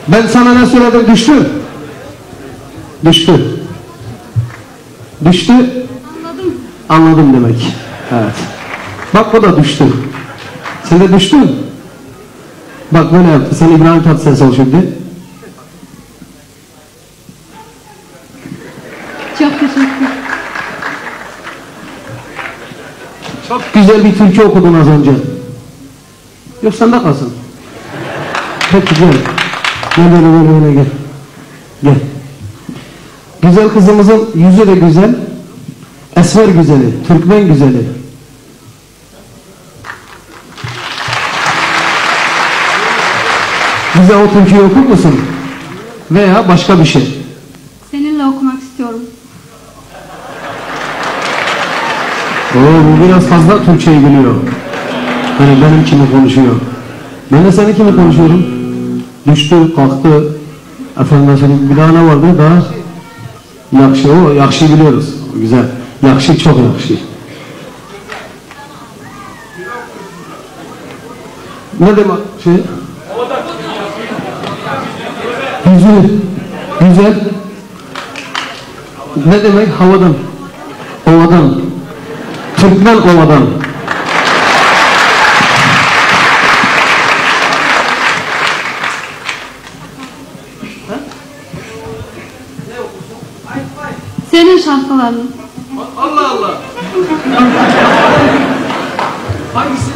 Ben sana ne söyledim? Düştü. Düştü. Düştü. Anladım. Anladım demek. Evet. Bak o da düştü. Sen de düştün. Bak böyle yaptı. Sen İbrahim Tatlıses ol şimdi. Çok teşekkür. Çok güzel bir türkü okudun az önce. Yok sen de kalsın. Çok güzel. Gel böyle gel. Gel. Güzel kızımızın yüzü de güzel. Esmer güzeli, Türkmen güzeli. Bize o türküyü okur musun? Veya başka bir şey. Seninle okumak istiyorum. Bu biraz fazla Türkçeyi biliyor. Hani benim kimi konuşuyor. Ben de seni kimi konuşuyorum? Düştü, kalktı. Efendim senin bir daha ne vardı? Daha yakşı, o yakşı biliyoruz. Güzel. Yakşı, çok yakşı. Ne demek şey? Yüzü, güzel. Ne demek? Havadan. Ovadan. Türkmen ovadan. Senin şarkıların. Allah Allah. Hangisi?